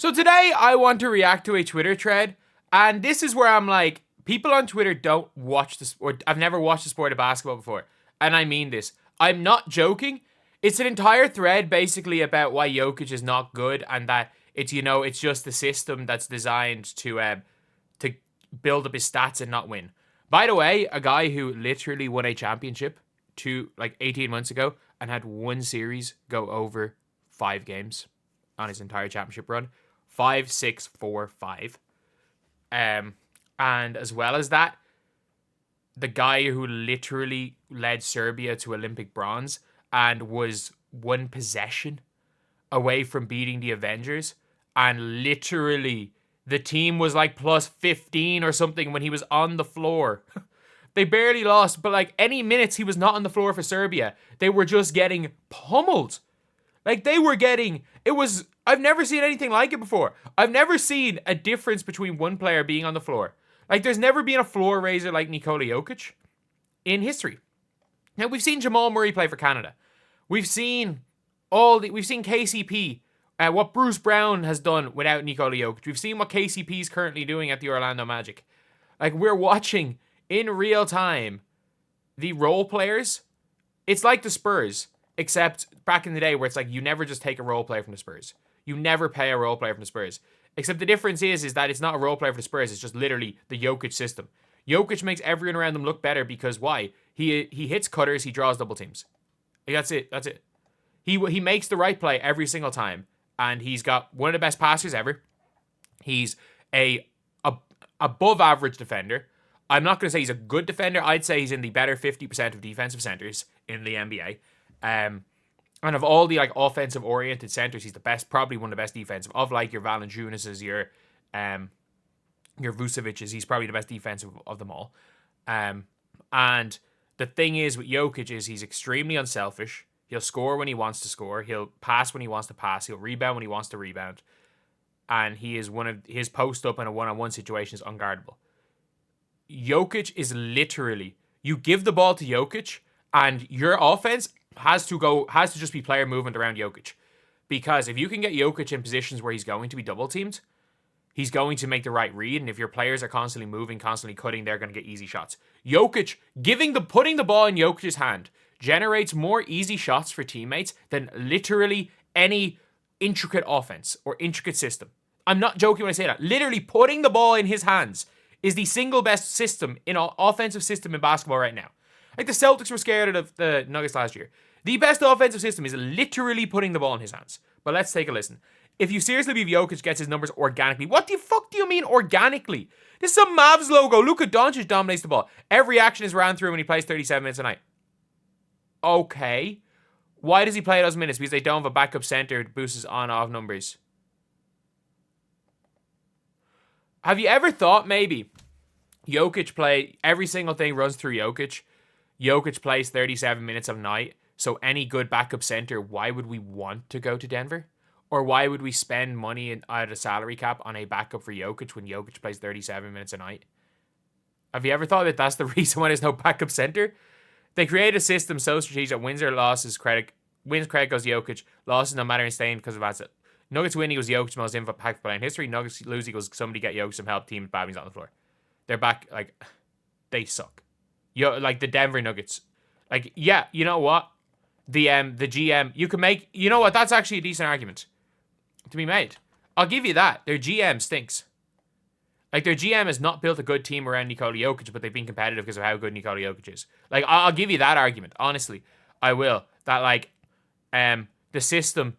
So today I want to react to a Twitter thread, and this is where I'm like, people on Twitter don't watch this, or I've never watched the sport of basketball before, and I mean this. I'm not joking. It's an entire thread basically about why Jokic is not good, and that it's just the system that's designed to build up his stats and not win. By the way, a guy who literally won a championship 18 months ago and had one series go over 5 games on his entire championship run. 5, 6, 4, 5. And as well as that, the guy who literally led Serbia to Olympic bronze and was one possession away from beating the Avengers, and literally the team was like plus 15 or something when he was on the floor. They barely lost, but like any minutes he was not on the floor for Serbia, they were just getting pummeled. Like I've never seen anything like it before. I've never seen a difference between one player being on the floor. Like there's never been a floor raiser like Nikola Jokic in history. Now we've seen Jamal Murray play for Canada. We've seen KCP, what Bruce Brown has done without Nikola Jokic. We've seen what KCP is currently doing at the Orlando Magic. Like we're watching in real time the role players. It's like the Spurs, except back in the day where it's like you never just take a role player from the Spurs. You never pay a role player from the Spurs. Except the difference is that it's not a role player for the Spurs. It's just literally the Jokic system. Jokic makes everyone around them look better because why? He hits cutters. He draws double teams. That's it. That's it. He makes the right play every single time. And he's got one of the best passers ever. He's a above average defender. I'm not going to say he's a good defender. I'd say he's in the better 50% of defensive centers in the NBA. And of all the like offensive oriented centers, he's the best, probably one of the best defensive. Of like your Valanciunas, your Vucevic's, he's probably the best defensive of them all. And the thing is with Jokic is he's extremely unselfish. He'll score when he wants to score. He'll pass when he wants to pass. He'll rebound when he wants to rebound. And he is one of his post up in a one-on-one situation is unguardable. Jokic is literally, you give the ball to Jokic and your offense has to just be player movement around Jokic. Because if you can get Jokic in positions where he's going to be double teamed, he's going to make the right read. And if your players are constantly moving, constantly cutting, they're going to get easy shots. Jokic, putting the ball in Jokic's hand generates more easy shots for teammates than literally any intricate offense or intricate system. I'm not joking when I say that. Literally putting the ball in his hands is the single best system in an offensive system in basketball right now. Like the Celtics were scared of the Nuggets last year. The best offensive system is literally putting the ball in his hands. But let's take a listen. If you seriously believe Jokic gets his numbers organically, what the fuck do you mean organically? This is a Mavs logo. Luka Doncic dominates the ball. Every action is ran through when he plays 37 minutes a night. Okay. Why does he play those minutes? Because they don't have a backup center to boost his on-off numbers. Have you ever thought maybe Jokic play, every single thing runs through Jokic. Jokic plays 37 minutes a night. So any good backup center, why would we want to go to Denver? Or why would we spend money out of salary cap on a backup for Jokic when Jokic plays 37 minutes a night? Have you ever thought that that's the reason why there's no backup center? They create a system so strategic that wins or losses credit. Wins credit goes to Jokic. Losses no matter in staying because of asset. Nuggets winning goes Jokic's most impactful player in history. Nuggets losing goes somebody get Jokic some help. Team Babby's on the floor. They're back like they suck. Like the Denver Nuggets. Like yeah, you know what? The GM you can make. You know what? That's actually a decent argument to be made. I'll give you that. Their GM stinks. Like, their GM has not built a good team around Nikola Jokic, but they've been competitive because of how good Nikola Jokic is. Like, I'll give you that argument. Honestly, I will. That, like, the system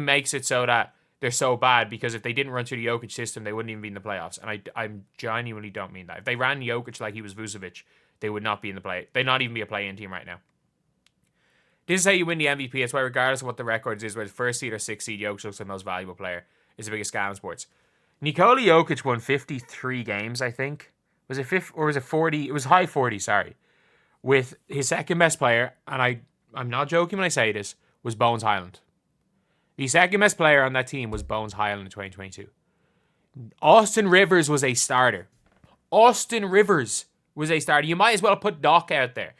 makes it so that they're so bad because if they didn't run through the Jokic system, they wouldn't even be in the playoffs. And I genuinely don't mean that. If they ran Jokic like he was Vucevic, they would not be in the play. They'd not even be a play-in team right now. This is how you win the MVP. It's why regardless of what the records is, whether first seed or sixth seed, Jokic looks the most valuable player. It's the biggest scam in sports. Nikola Jokic won 53 games, I think. Was it 50 or was it 40? It was high 40, sorry. With his second best player, and I'm not joking when I say this, was Bones Highland. The second best player on that team was Bones Highland in 2022. Austin Rivers was a starter. Austin Rivers was a starter. You might as well put Doc out there.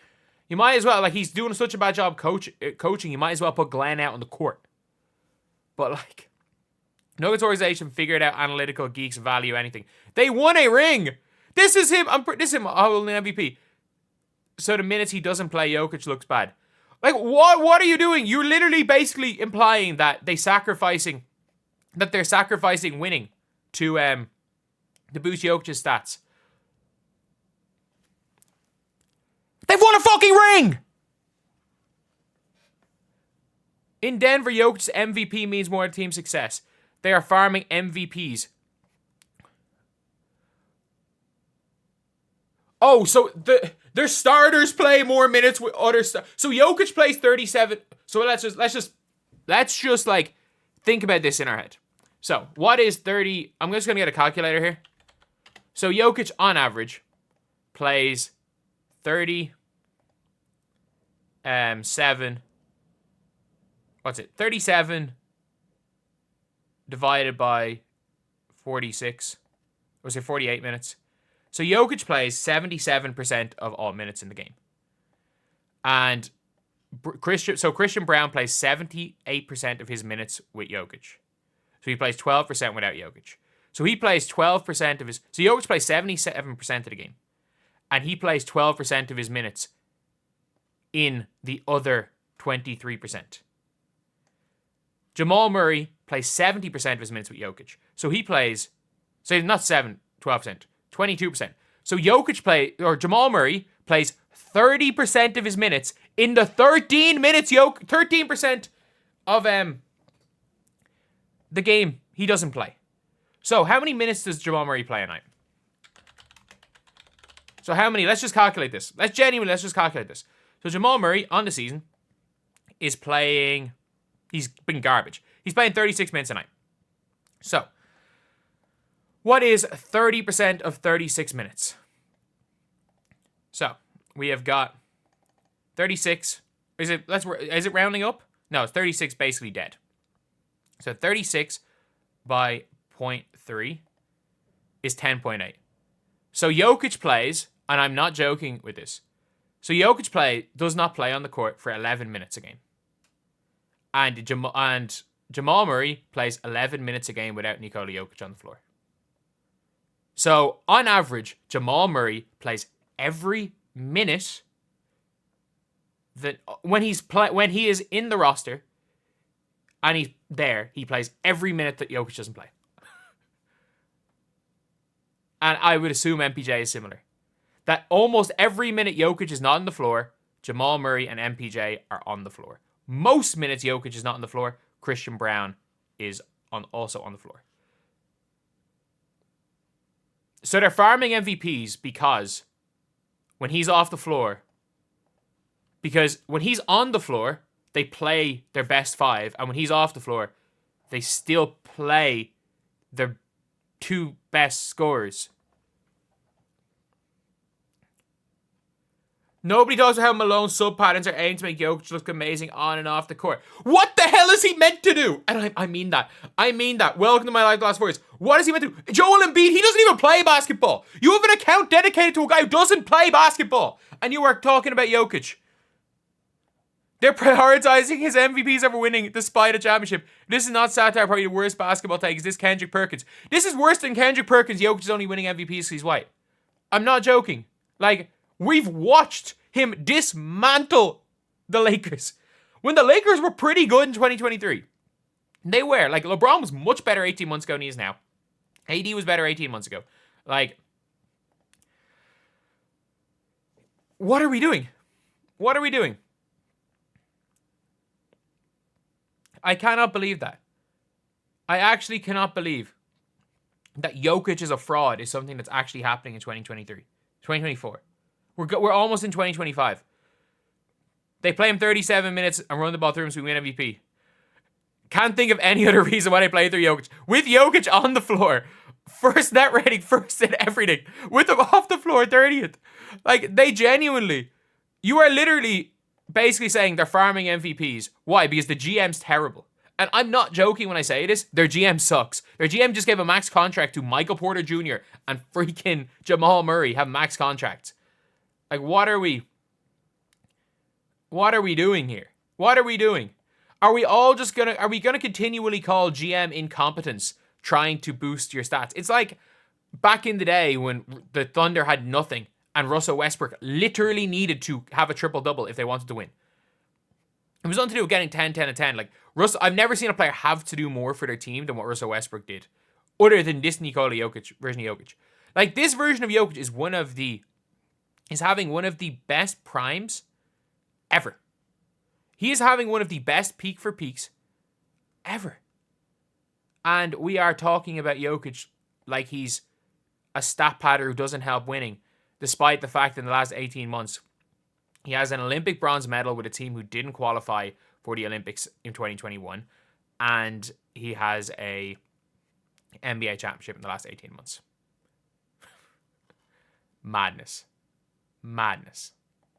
You might as well, like, he's doing such a bad job coaching, you might as well put Glenn out on the court. But, like, Nuggets organization figured out analytical geeks value anything. They won a ring. This is him. This is him holding an MVP. So the minutes he doesn't play, Jokic looks bad. Like, what are you doing? You're literally basically implying that they're sacrificing winning to boost Jokic's stats. They've won a fucking ring! In Denver, Jokic's MVP means more team success. They are farming MVPs. Oh, so their starters play more minutes with other stuff. So Jokic plays 37. So let's just like think about this in our head. So what is 30? I'm just gonna get a calculator here. So Jokic on average plays 37. What's it? 37 divided by 46. Or say 48 minutes. So Jokic plays 77% of all minutes in the game. And Christian Brown plays 78% of his minutes with Jokic. So he plays 12% without Jokic. So he plays 12% of his... So Jokic plays 77% of the game. And he plays 12% of his minutes in the other 23%. Jamal Murray plays 70% of his minutes with Jokic. So he plays... So not 12%. 22%. So Jamal Murray plays 30% of his minutes in the 13% of the game he doesn't play. So how many minutes does Jamal Murray play a night? So how many? Let's just calculate this. Let's just calculate this. So Jamal Murray on the season is playing... He's been garbage. He's playing 36 minutes a night. So what is 30% of 36 minutes? So we have got 36. Is it rounding up? No, it's 36 basically dead. So 36 by 0.3 is 10.8. So Jokic plays, and I'm not joking with this. So Jokic does not play on the court for 11 minutes a game. And Jamal Murray plays 11 minutes a game without Nikola Jokic on the floor. So, on average, Jamal Murray plays every minute that when he is in the roster and he's there, he plays every minute that Jokic doesn't play. And I would assume MPJ is similar. That almost every minute Jokic is not on the floor, Jamal Murray and MPJ are on the floor. Most minutes Jokic is not on the floor, Christian Brown is also on the floor. So they're farming MVPs because when he's on the floor, they play their best five. And when he's off the floor, they still play their two best scorers. Nobody talks about how Malone's sub patterns are aimed to make Jokic look amazing on and off the court. What the hell is he meant to do? And I mean that. Welcome to my life, the last 4 years. What is he meant to do? Joel Embiid, he doesn't even play basketball. You have an account dedicated to a guy who doesn't play basketball. And you are talking about Jokic. They're prioritizing his MVPs over winning despite a championship. This is not satire, probably the worst basketball take. Is this Kendrick Perkins? This is worse than Kendrick Perkins. Jokic is only winning MVPs because he's white. I'm not joking. Like, we've watched him dismantle the Lakers. When the Lakers were pretty good in 2023. They were. Like, LeBron was much better 18 months ago than he is now. AD was better 18 months ago. Like, what are we doing? What are we doing? I cannot believe that. I actually cannot believe that Jokic is a fraud is something that's actually happening in 2023. 2024. We're almost in 2025. They play him 37 minutes and run the ball through him so we win MVP. Can't think of any other reason why they play through Jokic. With Jokic on the floor. First net rating, first in everything. With him off the floor, 30th. Like, they genuinely... You are literally basically saying they're farming MVPs. Why? Because the GM's terrible. And I'm not joking when I say this. Their GM sucks. Their GM just gave a max contract to Michael Porter Jr. and freaking Jamal Murray have max contracts. Like, what are we doing here? What are we doing? Are we gonna continually call GM incompetence trying to boost your stats? It's like back in the day when the Thunder had nothing and Russell Westbrook literally needed to have a triple-double if they wanted to win. It was nothing to do with getting 10, 10, and 10. Like, I've never seen a player have to do more for their team than what Russell Westbrook did. Other than this Nikola Jokic version of Jokic. Like, this version of Jokic is having one of the best primes ever. He is having one of the best peak for peaks ever. And we are talking about Jokic like he's a stat padder who doesn't help winning, despite the fact that in the last 18 months, he has an Olympic bronze medal with a team who didn't qualify for the Olympics in 2021, and he has a NBA championship in the last 18 months. Madness. Madness.